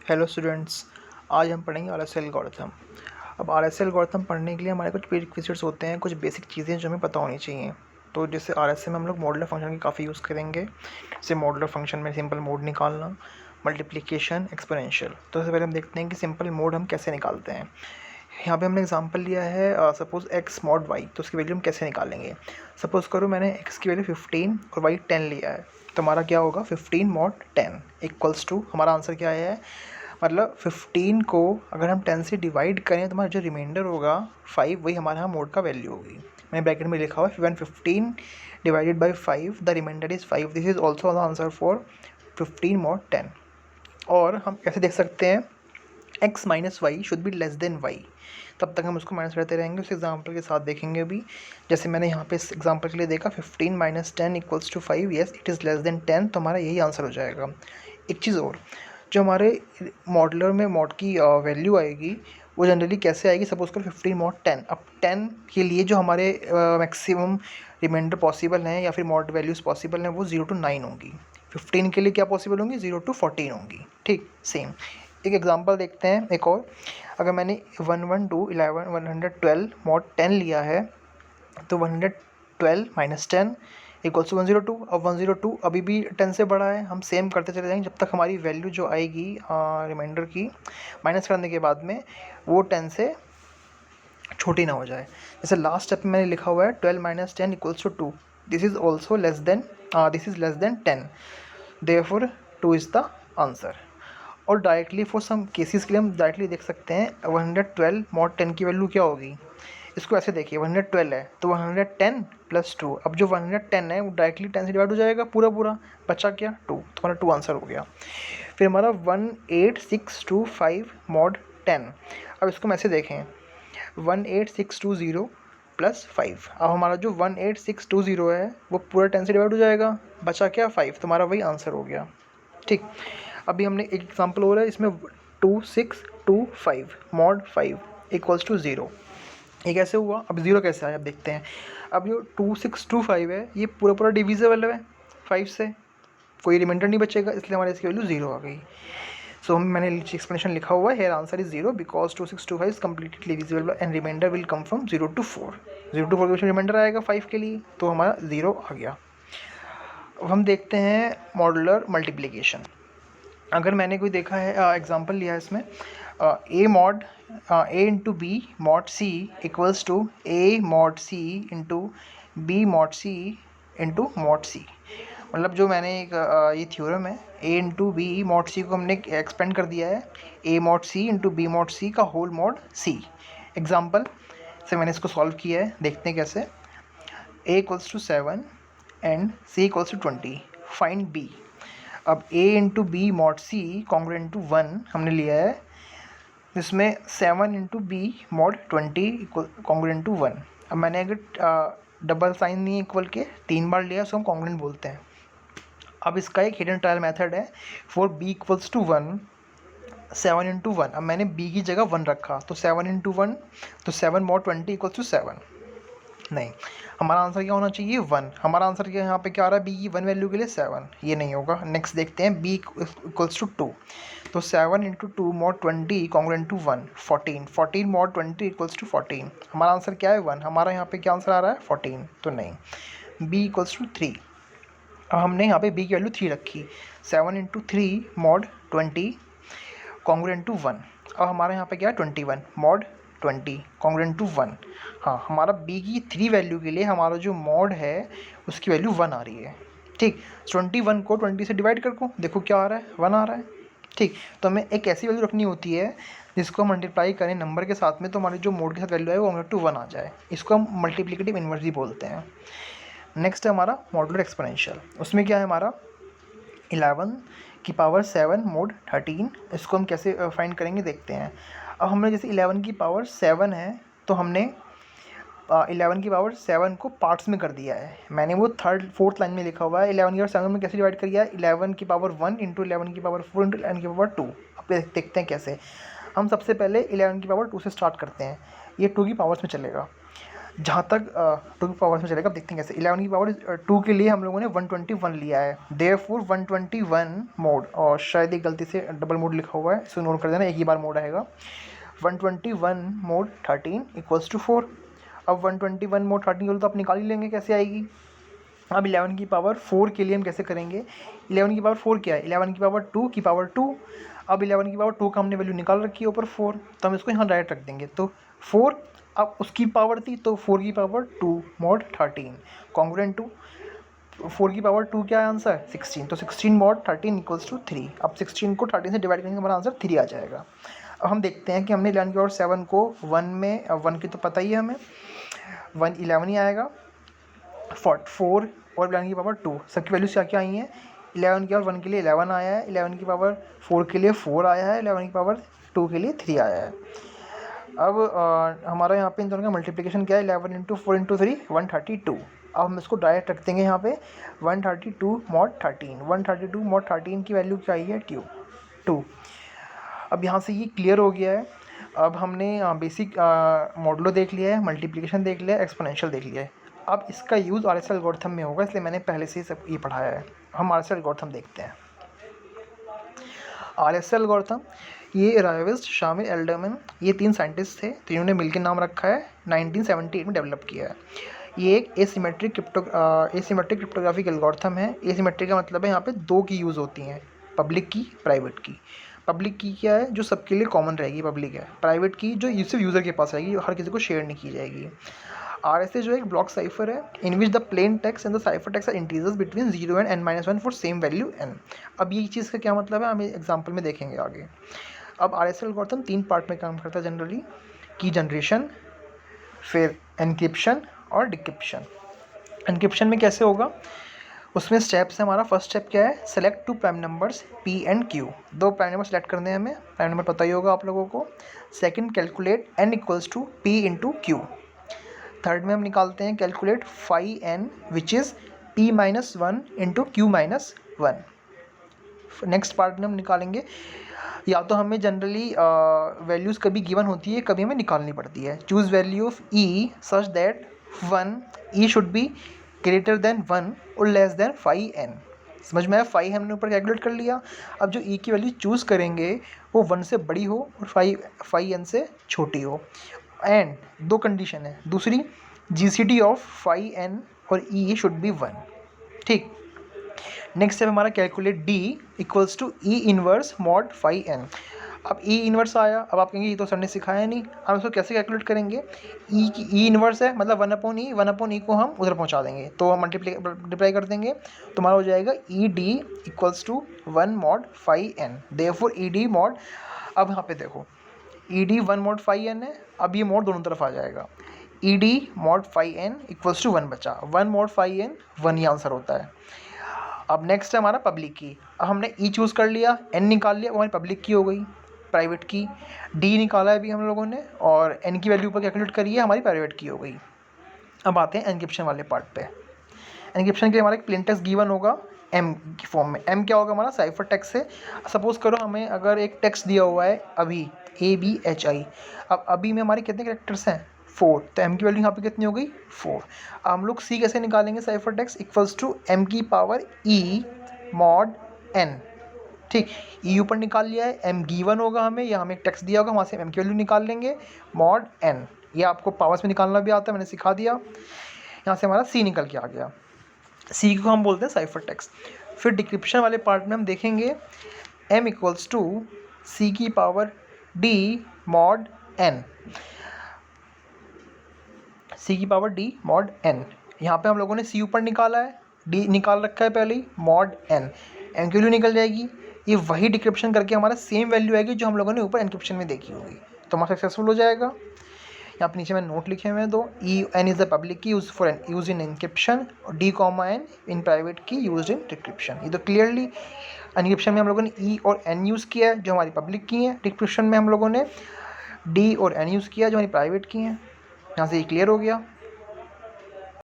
Hello students, आज हम पढ़ेंगे आरएसए एल्गोरिथम। अब आरएसए एल्गोरिथम पढ़ने के लिए हमारे कुछ प्रीरिक्विजिट्स होते हैं, कुछ बेसिक चीज़ें जो हमें पता होनी चाहिए। तो जैसे आरएसए में हम लोग मॉडुलर फंक्शन की काफ़ी यूज़ करेंगे। जैसे मॉडुलर फंक्शन में सिंपल मोड निकालना, मल्टीप्लिकेशन, एक्सपोनेंशियल। तो सबसे पहले हम देखते हैं कि सिंपल मोड हम कैसे निकालते हैं। यहाँ पे हमने एग्जांपल लिया है सपोज़ x मॉड y, तो उसकी वैल्यू हम कैसे निकालेंगे। सपोज़ करो मैंने x की वैल्यू 15 और y 10 लिया है, तो हमारा क्या होगा 15 मॉड 10 इक्वल्स टू, हमारा आंसर क्या है, मतलब 15 को अगर हम 10 से डिवाइड करें तो हमारा जो रिमाइंडर होगा 5, वही हमारे यहाँ मोड का वैल्यू होगी। मैंने ब्रैकेट में लिखा हुआ है when 15 divided by 5 the remainder is 5, this is also the answer for 15 mod 10। और हम कैसे देख सकते हैं, x minus Y should be less than y, तब तक हम उसको माइनस करते रहेंगे। उस एग्जांपल के साथ देखेंगे अभी। जैसे मैंने यहाँ पे इस एग्जांपल के लिए देखा 15 minus 10 equals to 5, yes it is less than 10, तो हमारा यही आंसर हो जाएगा। एक चीज़ और, जो हमारे मॉडलर में मॉड की वैल्यू आएगी वो जनरली कैसे आएगी। सपोज करो 15 मॉड 10, अब 10 के लिए जो हमारे मैक्सिमम रिमाइंडर पॉसिबल हैं या फिर मॉड वैल्यूज़ पॉसिबल हैं वो 0 to 9 होंगी। 15 के लिए क्या पॉसिबल होंगी, 0 to 14 होंगी। ठीक, सेम एक एग्जांपल देखते हैं एक और। अगर मैंने 112 11 112 मॉड 10 लिया है, तो 112 माइनस 10 इक्वल्स टू 102। अब 102 अभी भी 10 से बड़ा है, हम सेम करते चले जाएंगे जब तक हमारी वैल्यू जो आएगी रिमाइंडर की माइनस करने के बाद में वो 10 से छोटी ना हो जाए। जैसे लास्ट स्टेप में मैंने लिखा हुआ है 12 minus 10 equals to 2, this is also less than less than 10, therefore 2 is the answer. और डायरेक्टली फॉर सम केसेस के लिए हम डायरेक्टली देख सकते हैं 112 मॉड 10 की वैल्यू क्या होगी। इसको ऐसे देखिए, 112 है तो 110 प्लस 2, अब जो 110 है वो डायरेक्टली 10 से डिवाइड हो जाएगा पूरा पूरा, बचा क्या 2, तो हमारा 2 आंसर हो गया। फिर हमारा 18625 मॉड 10, अब इसको हम ऐसे देखें 18620 प्लस 5, अब हमारा जो 18620 है वो पूरा 10 से डिवाइड हो जाएगा, बचा क्या 5, तो हमारा वही आंसर हो गया। ठीक, अभी हमने एक एग्जांपल हो रहा है इसमें 2625 मॉड 5 इक्वल्स टू 0, ये कैसे हुआ, अब 0 कैसे आया अब देखते हैं। अब जो 2625 है ये पूरा पूरा डिविजिबल है 5 से, कोई रिमाइंडर नहीं बचेगा, इसलिए हमारे इसकी वैल्यू 0 आ गई। सो मैंने एक्सप्लेनेशन लिखा हुआ है, here answer is 0 because 2625 is completely divisible and remainder will come from 0 to 4। 0 to 4 के रिमाइंडर आएगा 5 के लिए, तो हमारा 0 आ गया। अब हम देखते हैं मॉडुलर मल्टीप्लिकेशन। अगर मैंने कोई देखा है एग्जांपल लिया है इसमें a mod a into B mod C equals to a mod C into B mod C into mod C. मतलब जो मैंने एक ये थ्योरम है a into B mod C को हमने एक्सपेंड कर दिया है a mod C into B mod C का होल मॉड सी। एग्जाम्पल से मैंने इसको सॉल्व किया है, देखते हैं कैसे। a equals to 7 and c equals to 20, find b। अब a into B mod C congruent to 1 हमने लिया है, जिसमें 7 into B mod 20 congruent to 1। अब मैंने अगर डबल साइन नहीं इक्वल के 3 बार लिया उसको हम कॉन्ग्रुएंट बोलते हैं। अब इसका एक हिडन ट्रायल मेथड है for b equals to 1 7 into 1। अब मैंने b की जगह 1 रखा, तो 7 इंटू 1, तो 7 मॉड 20 इक्वल्स टू 7। नहीं, हमारा आंसर क्या होना चाहिए 1। हमारा आंसर क्या यहाँ पे क्या आ रहा है, बी की 1 वैल्यू के लिए 7, ये नहीं होगा। नेक्स्ट देखते हैं b इक्वल्स टू 2, तो 7 into 2 mod 20 congruent to 1 14, 14 mod 20 equals to 14। हमारा आंसर क्या है 1, हमारा यहाँ पे क्या आंसर आ रहा है 14, तो नहीं। b इक्वल्स टू 3, अब हमने यहाँ पे b की वैल्यू 3 रखी, 7 इंटू 3 मॉड 20 कॉन्ग्रुएंट टू 1। अब हमारा यहाँ पे क्या है 21 मॉड 20 कॉन्ग्रुएंट टू 1। हाँ, हमारा b की 3 वैल्यू के लिए हमारा जो मॉड है उसकी वैल्यू 1 आ रही है। ठीक, 21 को 20 से डिवाइड कर को देखो क्या आ रहा है, 1 आ रहा है। ठीक, तो हमें एक ऐसी वैल्यू रखनी होती है जिसको हम मल्टीप्लाई करें नंबर के साथ में, तो हमारी जो मोड के साथ वैल्यू है वो कॉन्ग्रुएंट टू 1 आ जाए, इसको हम मल्टीप्लिकेटिव इन्वर्स भी बोलते हैं। नेक्स्ट है हमारा मॉडुलर एक्सपोनेंशियल। उसमें क्या है हमारा 11 की पावर 7 मोड 13, इसको हम कैसे फाइंड करेंगे देखते हैं। अब हमने जैसे 11 की पावर 7 है तो हमने 11 की पावर 7 को पार्ट्स में कर दिया है। मैंने वो फोर्थ लाइन में लिखा हुआ है 11 की पावर 7 में कैसे डिवाइड कर दिया है, 11 की पावर 1 इंटू 11 की पावर 4 इंटू 11 की पावर 2। अब देखते हैं कैसे। हम सबसे पहले 11 की पावर 2 से स्टार्ट करते हैं, ये 2 की पावर्स में चलेगा। जहाँ तक 2 की पावर में चलेगा, अब देखते हैं कैसे। 11 की पावर 2 के लिए हम लोगों ने 121 लिया है, देयरफॉर 121 मोड, और शायद एक गलती से डबल मोड लिखा हुआ है, इसको नोट कर देना, एक ही बार मोड आएगा। 121 मोड 13 इक्वल्स टू 4। अब 121 मोड 13 तो आप निकाल ही लेंगे कैसे आएगी। अब 11 की पावर 4 के लिए हम कैसे करेंगे। 11 की पावर 4 क्या है, 11 की पावर 2 की पावर 2। अब 11 की पावर 2 का हमने वैल्यू निकाल रखी है ऊपर 4, तो हम इसको यहाँ डायरेक्ट रख देंगे। तो 4 अब उसकी पावर थी, तो 4 की पावर 2 मॉड 13 कॉन्ग्रुएंट टू 4 की पावर 2 क्या है आंसर 16, तो 16 मॉड 13 इक्वल्स टू 3। अब 16 को 13 से डिवाइड करेंगे, हमारा आंसर 3 आ जाएगा। अब हम देखते हैं कि हमने 11 की पावर 7 को 1 में, 1 की तो पता ही है हमें, 1 11 ही आएगा, 4 और 11 की पावर 2 सबकी वैल्यूज क्या क्या आई हैं। 11 की पावर 1 के लिए 11 आया है, 11 की पावर 4 के लिए 4 आया है, 11 की पावर 2 के लिए 3 आया है। अब हमारा यहाँ पे इन दोनों का मल्टीप्लिकेशन क्या है, 11 इंटू 4 इंटू 3 132। अब हम इसको डायरेक्ट रख देंगे यहाँ पे 132 मॉड 13, 132 मॉड 13 की वैल्यू क्या आई है 2। अब यहाँ से ये क्लियर हो गया है। अब हमने बेसिक मॉडलो देख लिया है, मल्टीप्लिकेशन देख लिया है, एक्सपोनेंशियल देख लिया है। अब इसका यूज़ आर एस एल्गोरिथम में होगा, इसलिए मैंने पहले से ही सब ये पढ़ाया है। हम आर एस एल्गोरिथम देखते हैं। आर एस एल्गोरिथम, ये रायविस्ट, शामिल, एल्डरमैन, ये 3 साइंटिस्ट थे, तीनों ने मिलकर नाम रखा है, 1978 में डेवलप किया है। ये एक एसिमेट्रिक क्रिप्टोग्राफिक एल्गोरिथम है। एसिमेट्रिक का मतलब है यहाँ पे 2 की यूज़ होती हैं, पब्लिक की, प्राइवेट की। पब्लिक की क्या है, जो सबके लिए कॉमन रहेगी, पब्लिक है। प्राइवेट की जो सिर्फ यूज़र के पास रहेगी, हर किसी को शेयर नहीं की जाएगी। RSA जो एक ब्लॉक साइफर है, in which the plain text and the cipher text are integers between 0 and n-1 for same value n। अब ये चीज़ का क्या मतलब है, हम एग्जाम्पल में देखेंगे आगे। अब RSA एल्गोरिथम 3 पार्ट में काम करता है जनरली, की जनरेशन, फिर एनक्रिप्शन और डिक्रिप्शन। एनक्रिप्शन में कैसे होगा, उसमें स्टेप्स है। हमारा फर्स्ट स्टेप क्या है, select 2 prime numbers P and Q। 2 prime number select करने हैं हमें, प्राइम नंबर पता ही होगा आप लोगों को। Second, calculate n equals to P into Q। Third में हम निकालते हैं calculate phi n which is P minus 1 into Q minus 1। Next part में हम निकालेंगे, या तो हमें जनरली वैल्यूज़ कभी गिवन होती है, कभी हमें निकालनी पड़ती है। Choose value of E such that 1 E should be greater than 1 और लेस देन फाई n। समझ में आया, फाई हमने ऊपर कैलकुलेट कर लिया। अब जो E की वैल्यू चूज़ करेंगे वो 1 से बड़ी हो और फाई n से छोटी हो। एंड 2 कंडीशन है, दूसरी GCD ऑफ फाई n और E शुड बी 1। ठीक, नेक्स्ट है हमारा calculate D equals to E inverse mod phi n। अब E इनवर्स आया, अब आप कहेंगे ये तो सर ने सिखाया नहीं, हम इसको कैसे कैलकुलेट करेंगे। E की E इनवर्स है मतलब 1/E को हम उधर पहुंचा देंगे, तो हम मल्टीप्लाई कर देंगे, तो हमारा हो जाएगा ED equals to 1 mod phi n, therefore ED mod. अब यहाँ पे देखो ED 1 मॉड फाई n है, अब ये मॉड दोनों तरफ आ जाएगा। ED mod phi n equals to 1 बचा, 1 मॉड फाई n 1 ही आंसर होता है। अब नेक्स्ट है हमारा पब्लिक की। अब हमने E चूज़ कर लिया, N निकाल लिया, वो हमारी पब्लिक की हो गई। प्राइवेट की D निकाला है अभी हम लोगों ने, और N की वैल्यू पर कैलकुलेट करी है, हमारी प्राइवेट की हो गई। अब आते हैं एनक्रिप्शन वाले पार्ट पे। एनक्रिप्शन के लिए हमारा एक प्लेन टेक्स्ट गिवन होगा M की फॉर्म में। M क्या होगा, हमारा साइफर टेक्स्ट है। सपोज करो हमें अगर एक टेक्स्ट दिया हुआ है अभी ABHI, अब अभी में हमारे कितने कैरेक्टर्स हैं 4, तो M की वैल्यू यहाँ पे कितनी हो गई 4। अब हम लोग C कैसे निकालेंगे, cipher text equals to M की पावर E मॉड N। ठीक, E ऊपर निकाल लिया है, M गिवन होगा हमें, या हमें एक टेक्स्ट दिया होगा, वहाँ से M की वैल्यू निकाल लेंगे मॉड N। ये आपको पावर्स में निकालना भी आता है, मैंने सिखा दिया। यहाँ से हमारा C निकल के आ गया, C को हम बोलते हैं साइफर टेक्स्ट। फिर डिक्रिप्शन वाले पार्ट में हम देखेंगे M इक्वल्स टू C की power D mod N, C की पावर D मॉड N। यहाँ पे हम लोगों ने C ऊपर निकाला है, D निकाल रखा है पहले ही, मॉड N, M की वैल्यू निकल जाएगी। ये वही डिक्रिप्शन करके हमारा सेम वैल्यू आएगी जो हम लोगों ने ऊपर एनक्रिप्शन में देखी होगी, तो हमारा सक्सेसफुल हो जाएगा। यहाँ पे नीचे में नोट लिखे हुए हैं दो, N इज़ द पब्लिक की यूज इन एनक्रिप्शन, और D, N इन प्राइवेट की यूज इन डिक्रिप्शन। ये तो क्लियरली एनक्रिप्शन में हम लोगों ने E और N यूज़ किया है जो हमारी पब्लिक की हैं, डिक्रिप्शन में हम लोगों ने D और N यूज़ किया जो हमारी प्राइवेट की हैं। यहाँ से ये क्लियर हो गया।